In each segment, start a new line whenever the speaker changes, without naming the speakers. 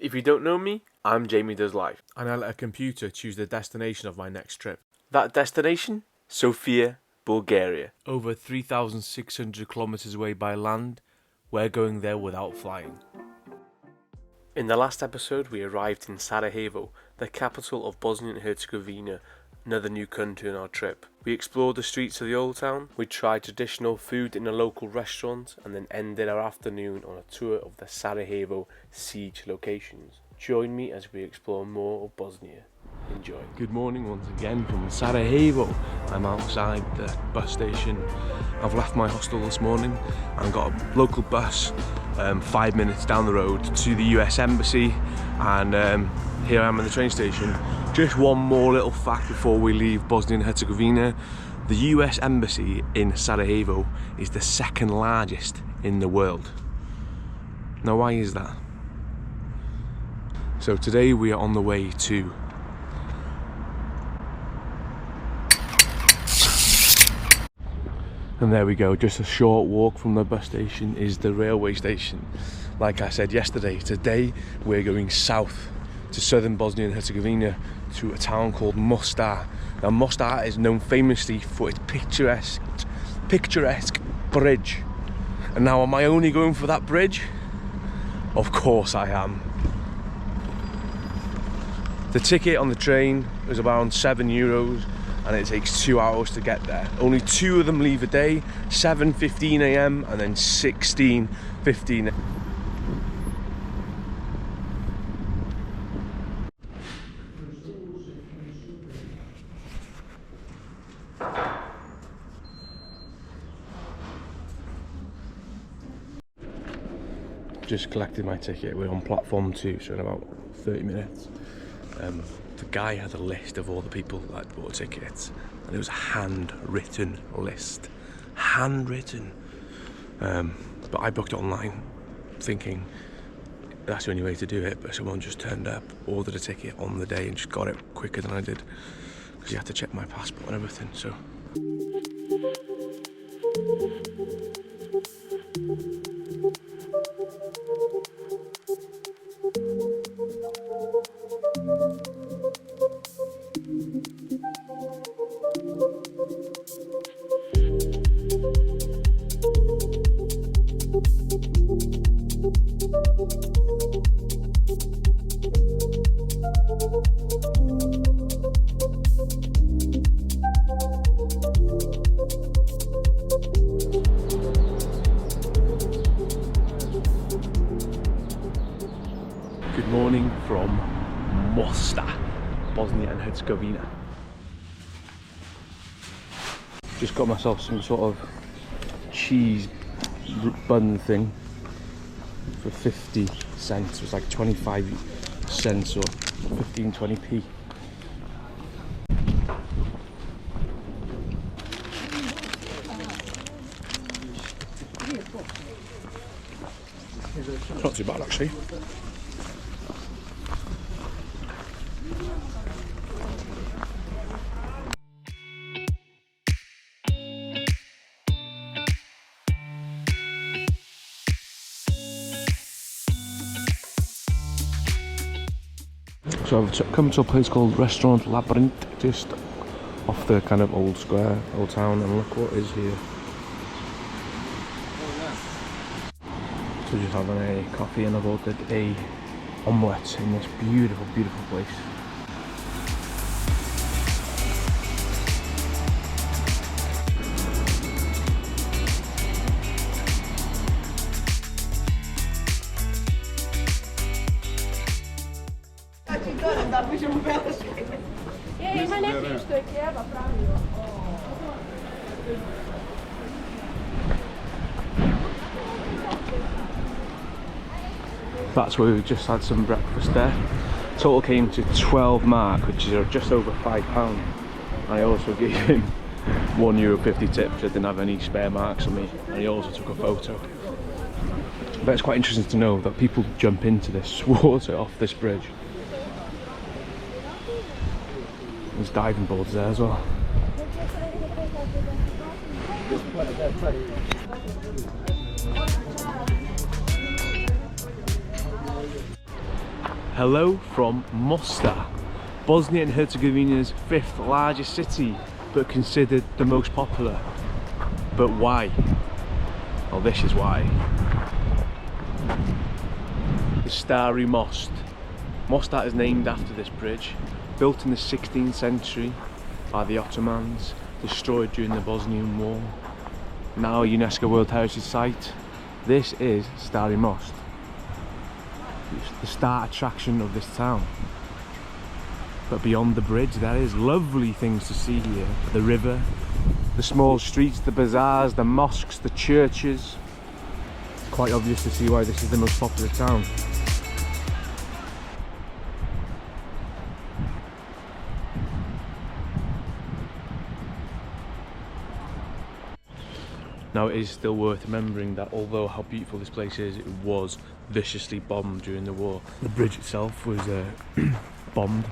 If you don't know me, I'm Jamie Does Life, and I let a computer choose the destination of my next trip. That destination? Sofia, Bulgaria. Over 3,600 kilometers away by land, we're going there without flying. In the last episode, we arrived in Sarajevo, the capital of Bosnia and Herzegovina, another new country on our trip. We explored the streets of the old town, we tried traditional food in a local restaurant, and then ended our afternoon on a tour of the Sarajevo siege locations. Join me as we explore more of Bosnia. Enjoy. Good morning once again from Sarajevo. I'm outside the bus station. I've left my hostel this morning and got a local bus 5 minutes down the road to the US Embassy, and here I am at the train station. Just one more little fact before we leave Bosnia and Herzegovina. The US Embassy in Sarajevo is the second largest in the world. Now why is that? So today we are on the way to and there we go, just a short walk from the bus station is the railway station. Like I said yesterday, today we're going south to southern Bosnia and Herzegovina to a town called Mostar. Now Mostar is known famously for its picturesque bridge. And now am I only going for that bridge? Of course I am. The ticket on the train is around €7 and it takes 2 hours to get there. Only 2 of them leave a day, 7:15 AM and then 16:15. Just collected my ticket. We're on platform 2, so in about 30 minutes. The guy had a list of all the people that bought tickets, and it was a handwritten list. Handwritten. But I booked it online, thinking that's the only way to do it, but someone just turned up, ordered a ticket on the day, and just got it quicker than I did, because you had to check my passport and everything, so. Good morning from Mostar, Bosnia and Herzegovina. Just got myself some sort of cheese bun thing for 50 cents. It was like 25 cents or 15-20p. It's not too bad actually. So I've come to a place called Restaurant Labyrinth, just off the kind of old square, old town, and look what is here. So just having a coffee, and I've ordered a omelette in this beautiful, beautiful place. That's where we just had some breakfast there. Total came to 12 mark, which is just over £5. I also gave him €1.50 tip, because I didn't have any spare marks on me, and he also took a photo. But it's quite interesting to know that people jump into this water off this bridge. There's diving boards there as well. Hello from Mostar, Bosnia and Herzegovina's 5th largest city, but considered the most popular. But why? Well, this is why. The Starry Most. Mostar is named after this bridge, built in the 16th century by the Ottomans, destroyed during the Bosnian War. Now a UNESCO World Heritage Site. This is Starry Most, the star attraction of this town. But beyond the bridge there is lovely things to see here. The river, the small streets, the bazaars, the mosques, the churches. It's quite obvious to see why this is the most popular town. Now it is still worth remembering that although how beautiful this place is, it was viciously bombed during the war. The bridge itself was bombed,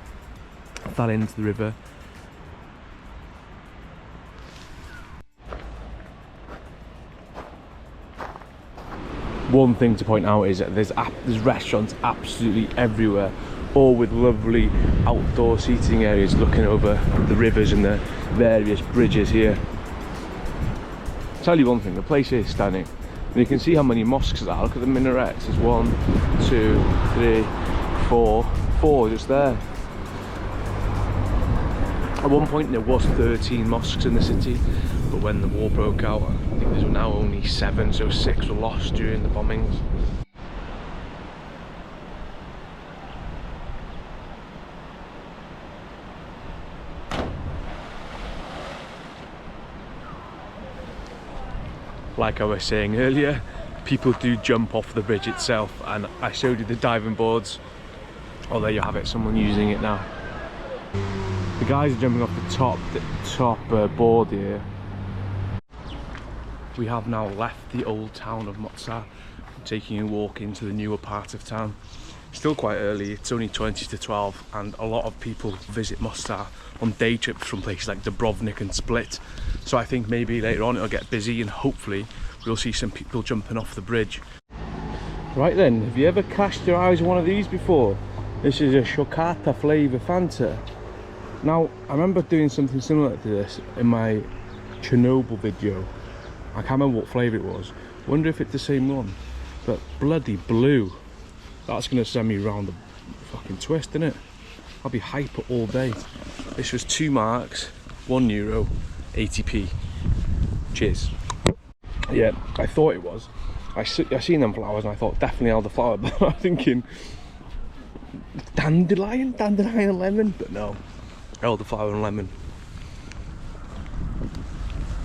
fell into the river. One thing to point out is that there's restaurants absolutely everywhere, all with lovely outdoor seating areas looking over the rivers and the various bridges here. Tell you one thing, the place is stunning. And you can see how many mosques there are. Look at the minarets. There's 1, 2, 3, 4 just there. At one point there was 13 mosques in the city, but when the war broke out, I think there's now only 7, so 6 were lost during the bombings. Like I was saying earlier, people do jump off the bridge itself, and I showed you the diving boards. Oh, there you have it, someone using it now. The guys are jumping off the top board here. We have now left the old town of Mostar, taking a walk into the newer part of town. Still quite early, it's only 20 to 12, and a lot of people visit Mostar on day trips from places like Dubrovnik and Split. So I think maybe later on it'll get busy and hopefully we'll see some people jumping off the bridge. Right then, have you ever cast your eyes on one of these before? This is a Chocata flavour Fanta. Now, I remember doing something similar to this in my Chernobyl video. I can't remember what flavour it was. Wonder if it's the same one. But bloody blue. That's going to send me round the fucking twist, isn't it? I'll be hyper all day. This was €2, €1, 80p. Cheers. Yeah, I thought it was. I seen them flowers and I thought definitely elderflower, but I'm thinking dandelion and lemon, but no, elderflower and lemon.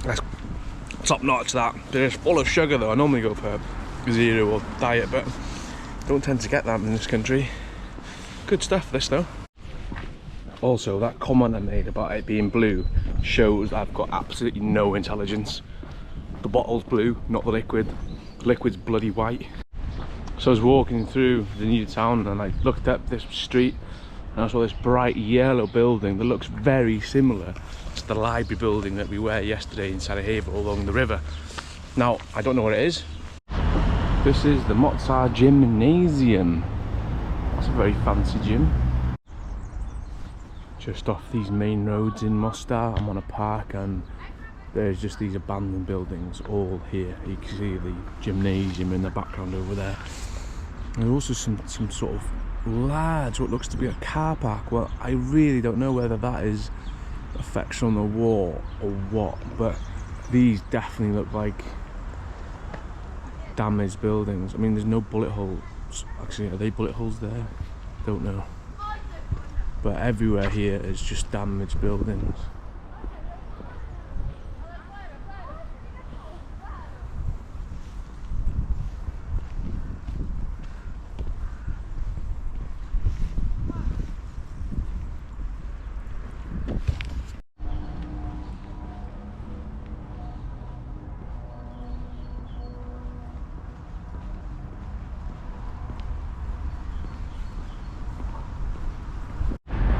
That's top notch, that. They're just full of sugar though. I normally go for 0 or diet, but don't tend to get that in this country. Good stuff, this though. Also, that comment I made about it being blue shows I've got absolutely no intelligence. The bottle's blue, not the liquid. The liquid's bloody white. So I was walking through the new town and I looked up this street and I saw this bright yellow building that looks very similar to the library building that we were yesterday in Sarajevo along the river. Now, I don't know what it is. This is the Mostar Gymnasium. That's a very fancy gym. Just off these main roads in Mostar, I'm on a park and there's just these abandoned buildings all here. You can see the gymnasium in the background over there. There's also some sort of large, what looks to be a car park. Well, I really don't know whether that is effects on the wall or what, but these definitely look like damaged buildings. I mean, there's no bullet holes. Actually, are they bullet holes there? Don't know. But everywhere here is just damaged buildings.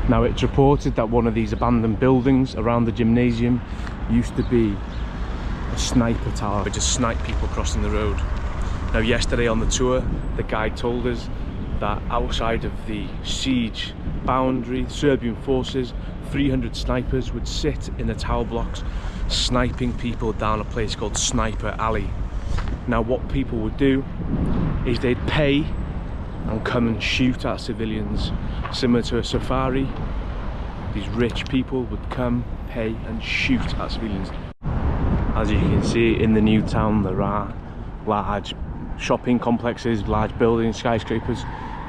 Now, it's reported that one of these abandoned buildings around the gymnasium used to be a sniper tower. It just sniped people crossing the road. Now, yesterday on the tour, the guide told us that outside of the siege boundary, Serbian forces, 300 snipers would sit in the tower blocks sniping people down a place called Sniper Alley. Now what people would do is they'd pay and come and shoot at civilians, similar to a safari. These rich people would come, pay and shoot at civilians. As you can see in the new town, there are large shopping complexes, large buildings, skyscrapers,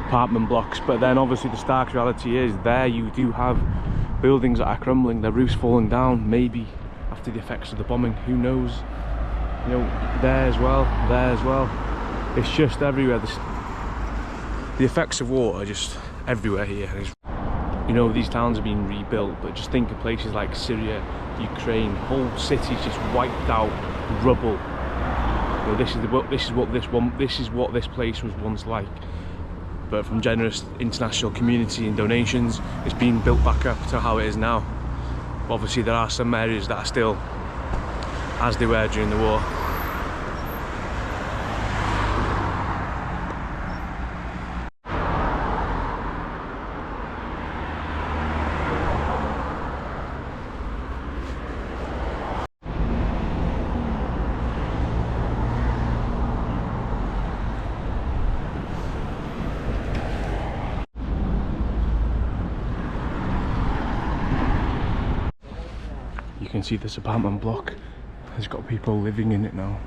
apartment blocks, but then obviously the stark reality is there you do have buildings that are crumbling, their roofs falling down, maybe after the effects of the bombing, who knows. You know, there as well, it's just everywhere. The effects of war are just everywhere here. You know, these towns are being rebuilt, but just think of places like Syria, Ukraine, whole cities just wiped out, rubble. You know, this is what this place was once like. But from generous international community and donations, it's been built back up to how it is now. But obviously there are some areas that are still as they were during the war. You can see this apartment block has got people living in it now.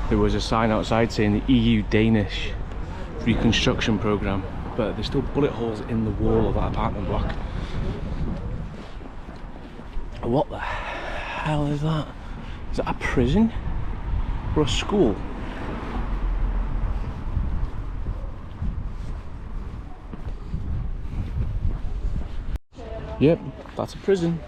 There was a sign outside saying the EU-Danish reconstruction programme, but there's still bullet holes in the wall of that apartment block. What the hell is that? Is that a prison or a school? Yep, that's a prison.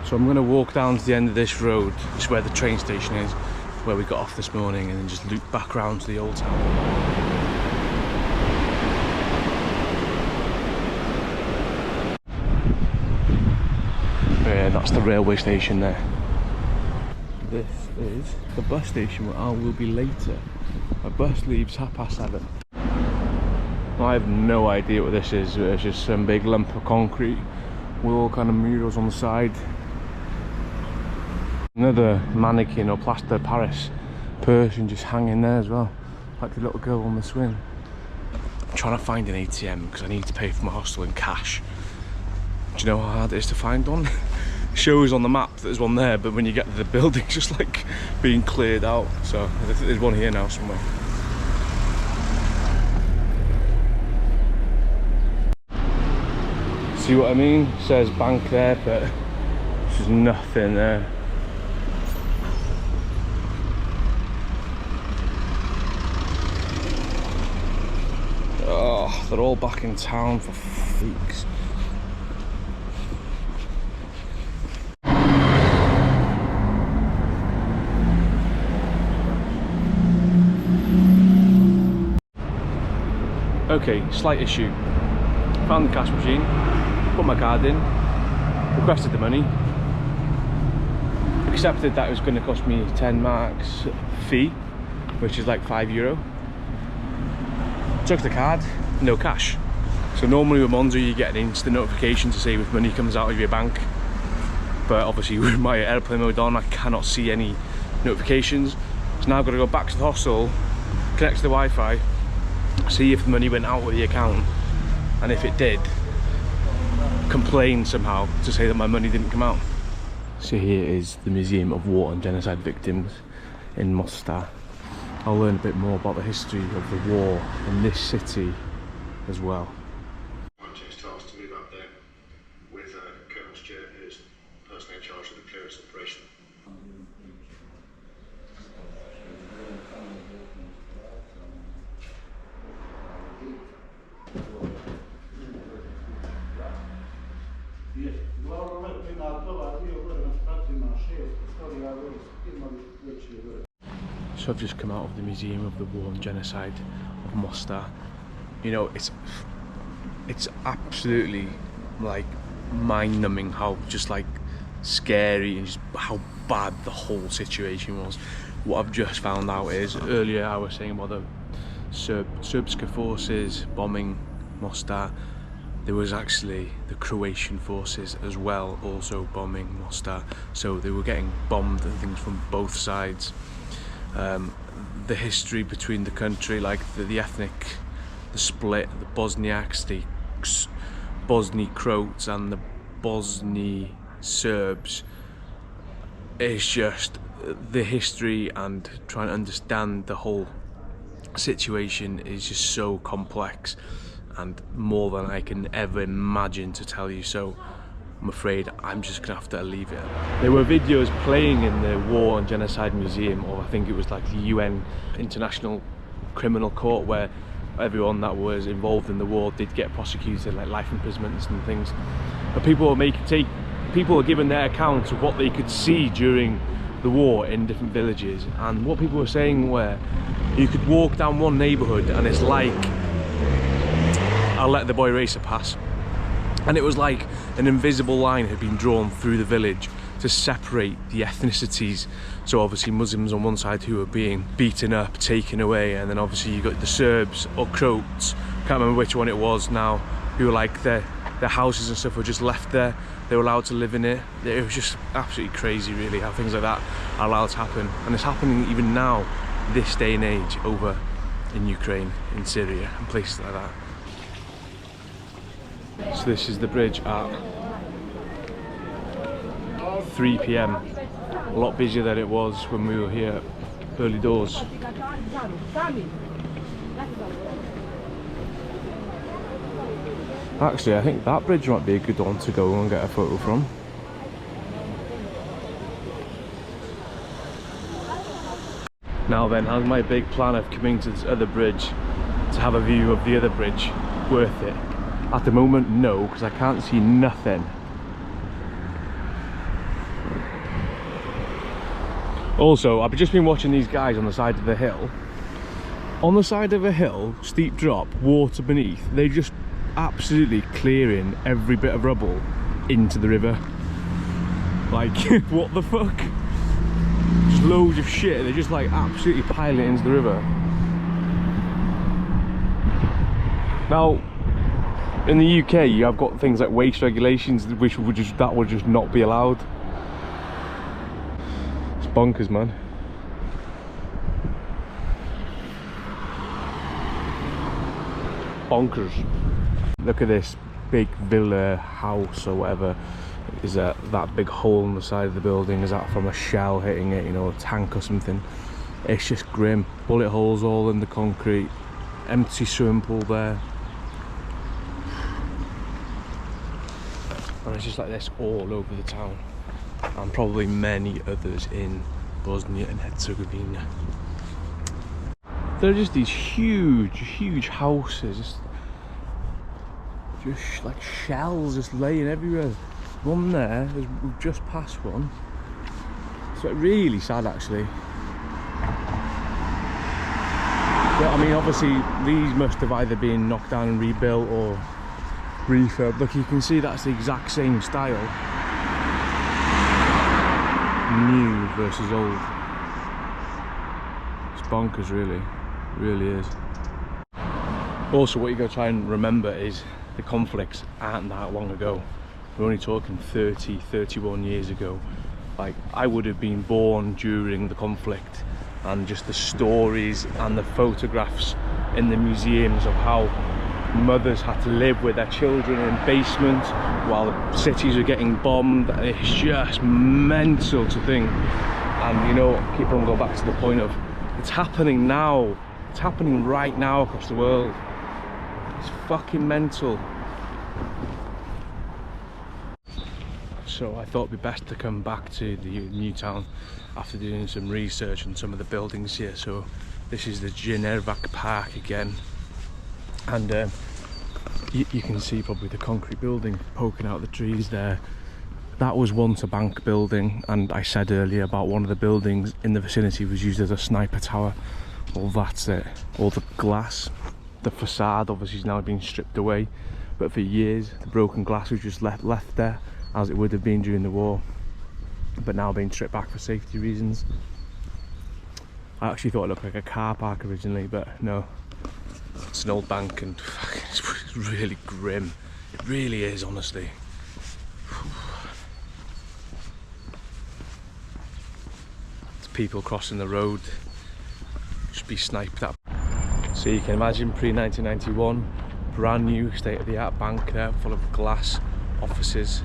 So I'm going to walk down to the end of this road, just where the train station is, where we got off this morning, and then just loop back around to the old town. Yeah, that's the railway station there. This is the bus station where I will be later. My bus leaves 7:30. I have no idea what this is. It's just some big lump of concrete with all kind of murals on the side. Another mannequin or plaster Paris person just hanging there as well, like the little girl on the swing. I'm trying to find an ATM because I need to pay for my hostel in cash. Do you know how hard it is to find one? It shows on the map that there's one there, but when you get to the building, it's just like being cleared out. So there's one here now somewhere. See what I mean? It says bank there, but there's nothing there. Oh, they're all back in town for freaks. Okay, slight issue. Found the cash machine, put my card in, requested the money, accepted that it was going to cost me 10 marks fee, which is like €5. Took the card, no cash. So normally with Monzo you get an instant notification to say if money comes out of your bank, but obviously with my airplane mode on I cannot see any notifications. So now I've got to go back to the hostel, connect to the Wi-Fi, see if the money went out of the account, and if it did, complain somehow to say that my money didn't come out. So here is the Museum of War and Genocide Victims in Mostar. I'll learn a bit more about the history of the war in this city as well.
Just tasked to move up there with Colonel Stewart, who's personally in charge of the clearance operation.
So I've just come out of the Museum of the War and Genocide of Mostar. You know, it's absolutely like mind-numbing how just like scary and just how bad the whole situation was. What I've just found out is, earlier I was saying about the Serbska forces bombing Mostar, there was actually the Croatian forces as well also bombing Mostar, so they were getting bombed and things from both sides. The history between the country, like the ethnic, the split, the Bosniaks, the Bosni Croats and the Bosni Serbs, it's just the history, and trying to understand the whole situation is just so complex and more than I can ever imagine to tell you, so I'm afraid I'm just gonna have to leave it. There were videos playing in the War and Genocide Museum, or I think it was like the UN International Criminal Court, where everyone that was involved in the war did get prosecuted, like life imprisonments and things. But people were given their accounts of what they could see during the war in different villages, and what people were saying were you could walk down one neighbourhood and it's like, I'll let the boy racer pass, and it was like an invisible line had been drawn through the village to separate the ethnicities. So obviously Muslims on one side who were being beaten up, taken away, and then obviously you got the Serbs or Croats, can't remember which one it was now, who were like their houses and stuff were just left there. They were allowed to live in it. It was just absolutely crazy really how things like that are allowed to happen, and it's happening even now, this day and age, over in Ukraine, in Syria and places like that. So this is the bridge at 3 PM. A lot busier than it was when we were here early doors. Actually, I think that bridge might be a good one to go and get a photo from. Now then, how's my big plan of coming to this other bridge to have a view of the other bridge worth it? At the moment, no, because I can't see nothing. Also, I've just been watching these guys on the side of the hill. On the side of a hill, steep drop, water beneath, they're just absolutely clearing every bit of rubble into the river. Like, what the fuck? Just loads of shit, they're just like absolutely piling it into the river. Now, in the UK, you have got things like waste regulations which would just not be allowed. It's bonkers, man. Bonkers. Look at this big villa house or whatever. Is that big hole in the side of the building? Is that from a shell hitting it, you know, a tank or something? It's just grim. Bullet holes all in the concrete. Empty swimming pool there. And it's just like this all over the town, and probably many others in Bosnia and Herzegovina. There are just these huge houses, just like shells just laying everywhere. One there, we've just passed one. It's like really sad actually. But I mean, obviously these must have either been knocked down and rebuilt or refurb. Look, you can see that's the exact same style. New versus old. It's bonkers really. It really is. Also, what you got to try and remember is the conflicts aren't that long ago. We're only talking 31 years ago. Like, I would have been born during the conflict, and just the stories and the photographs in the museums of how mothers had to live with their children in basements while the cities were getting bombed. It's just mental to think. And you know, keep on going back to the point of it's happening now. It's happening right now across the world. It's fucking mental. So I thought it'd be best to come back to the new town after doing some research on some of the buildings here. So this is the Genervac Park again, and you can see probably the concrete building poking out the trees there. That was once a bank building, and I said earlier about one of the buildings in the vicinity was used as a sniper tower. Well, that's it. All the glass, the facade obviously is now being stripped away, but for years the broken glass was just left there as it would have been during the war, but now being stripped back for safety reasons. I actually thought it looked like a car park originally, but no, it's an old bank, and it's really grim. It really is, honestly. It's people crossing the road, should be sniped at. So you can imagine pre-1991, brand new state-of-the-art bank there, full of glass, offices.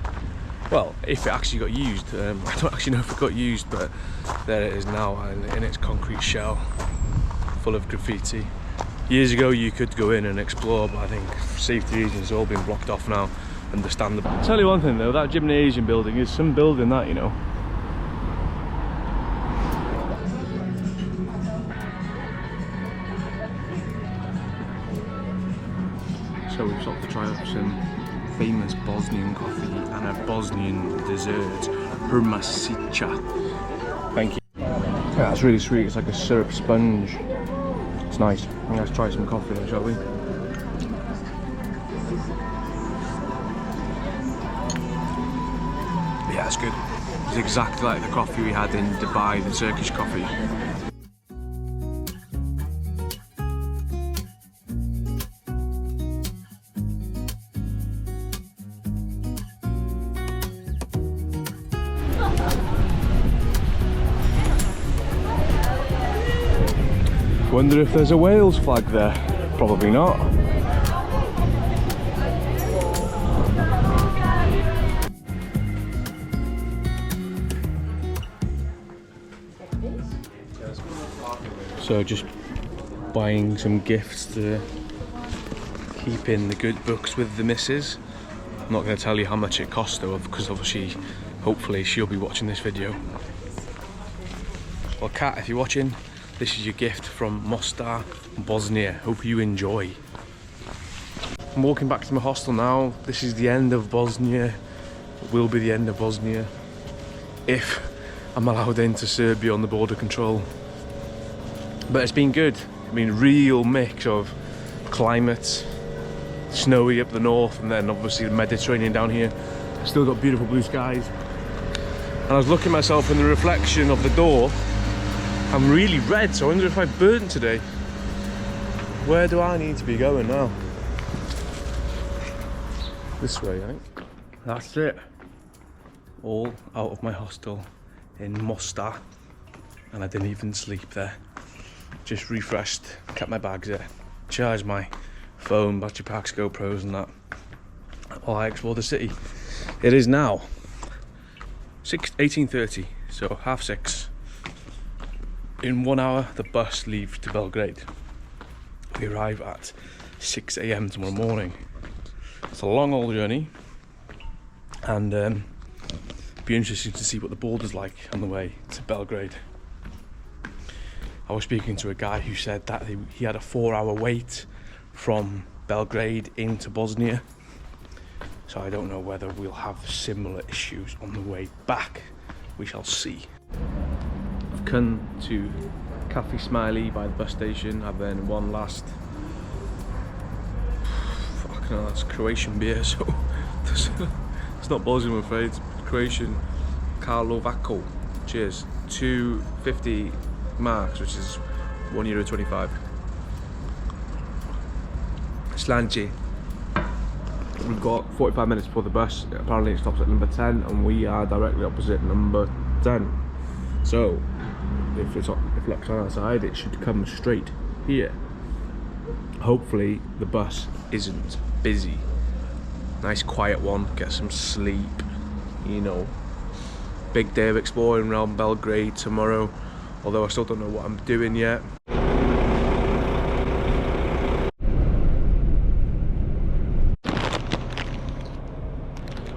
Well, if it actually got used, I don't actually know if it got used, but there it is now in its concrete shell, full of graffiti. Years ago you could go in and explore, but I think for safety reasons it's all been blocked off now, understandable. I'll tell you one thing though, that gymnasium building is some building, that, you know. So we've stopped to try out some famous Bosnian coffee and a Bosnian dessert, hermasica. Thank you. Yeah, that's really sweet. It's like a syrup sponge. It's nice. Let's try some coffee then, shall we? Yeah, it's good. It's exactly like the coffee we had in Dubai, the Turkish coffee. Wonder if there's a Wales flag there. Probably not. So just buying some gifts to keep in the good books with the missus. I'm not going to tell you how much it cost though, because obviously, hopefully she'll be watching this video. Well, Kat, if you're watching, this is your gift from Mostar, Bosnia. Hope you enjoy. I'm walking back to my hostel now. This is the end of Bosnia. It will be the end of Bosnia if I'm allowed into Serbia on the border control. But it's been good. I mean, real mix of climate, snowy up the north, and then obviously the Mediterranean down here. Still got beautiful blue skies. And I was looking at myself in the reflection of the door. I'm really red, so I wonder if I burnt today. Where do I need to be going now? This way, I think. That's it. All out of my hostel in Mostar, and I didn't even sleep there. Just refreshed, kept my bags there, charged my phone, battery packs, GoPros and that, while I explored the city. It is now 18:30, so 6:30. In 1 hour, the bus leaves to Belgrade. We arrive at 6 AM tomorrow morning. It's a long old journey, and be interesting to see what the border's like on the way to Belgrade. I was speaking to a guy who said that he had a 4-hour wait from Belgrade into Bosnia, so I don't know whether we'll have similar issues on the way back. We shall see. I've come to Cafe Smiley by the bus station. I've then one last, fucking hell, that's Croatian beer, so it's not Bosnian, I'm afraid. It's Croatian Karlovaco. Cheers. 250 marks, which is €1.25. Slanci. We've got 45 minutes before the bus. Apparently it stops at number 10, and we are directly opposite number 10. So if it looks on our side, it should come straight here. Hopefully the bus isn't busy. Nice quiet one, get some sleep, you know. Big day of exploring around Belgrade tomorrow, although I still don't know what I'm doing yet.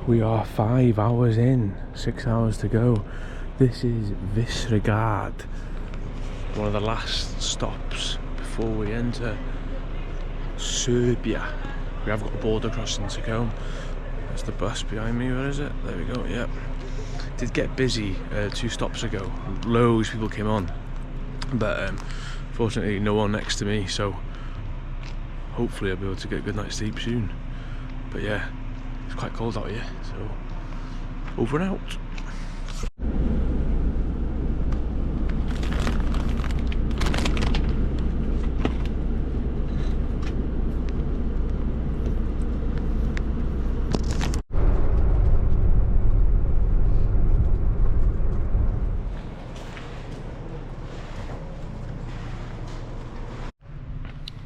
We are 5 hours in, 6 hours to go. This is Visegrád, one of the last stops before we enter Serbia. We have got a border crossing to go. There's the bus behind me, where is it? There we go, yep. Did get busy 2 stops ago. Loads of people came on, but fortunately no one next to me, so hopefully I'll be able to get a good night's sleep soon. But yeah, it's quite cold out here, so over and out.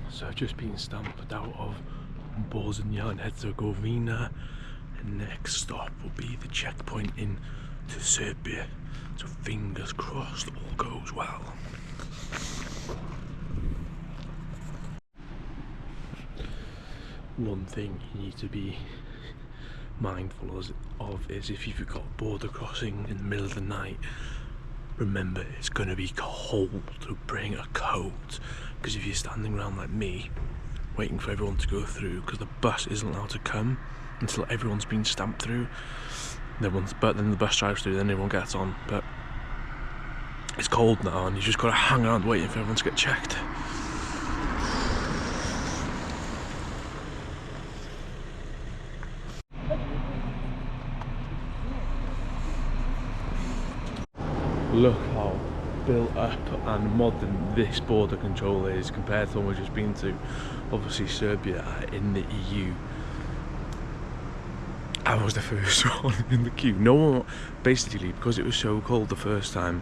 So I've just been stamped out of Bosnia and Herzegovina, and next stop will be the checkpoint into Serbia. So fingers crossed all goes well. One thing you need to be mindful of is if you've got border crossing in the middle of the night, remember it's going to be cold, so bring a coat, because if you're standing around like me waiting for everyone to go through, because the bus isn't allowed to come until everyone's been stamped through, but then the bus drives through, then everyone gets on. But it's cold now and you just got to hang around waiting for everyone to get checked. Look how built up and modern this border control is compared to the one we've just been to. Obviously Serbia in the EU. I was the first one in the queue. No one, basically, because it was so cold the first time,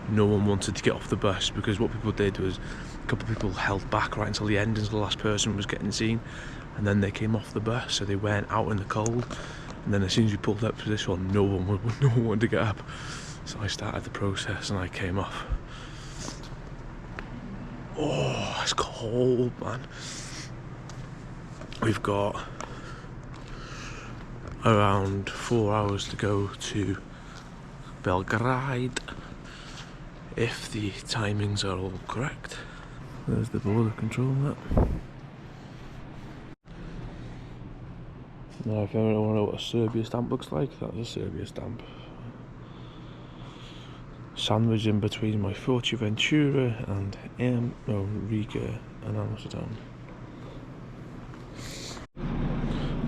no one wanted to get off the bus, because what people did was a couple of people held back right until the end, until the last person was getting seen, and then they came off the bus, so they went out in the cold. And then as soon as we pulled up to this one, no one wanted to get up. So I started the process and I came off. Oh, it's cold, man. We've got around 4 hours to go to Belgrade, if the timings are all correct. There's the border control map. Now if you ever want to know what a Serbia stamp looks like, that's a Serbia stamp. Sandwiched in between my Fuerteventura and Riga and Amsterdam.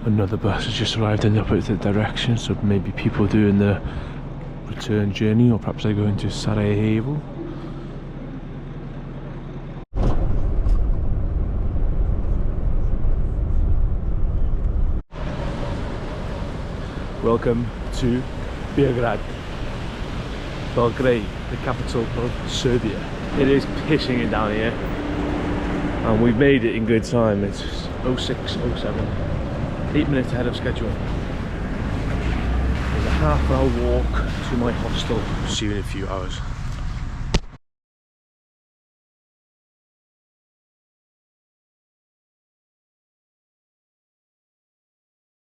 Another bus has just arrived in the opposite direction, so maybe people doing the return journey, or perhaps they're going to Sarajevo. Welcome to Belgrade. Belgrade, the capital of Serbia. It is pissing it down here, and we've made it in good time. It's 06:07, 8 minutes ahead of schedule. There's a half-hour walk to my hostel. See you in a few hours.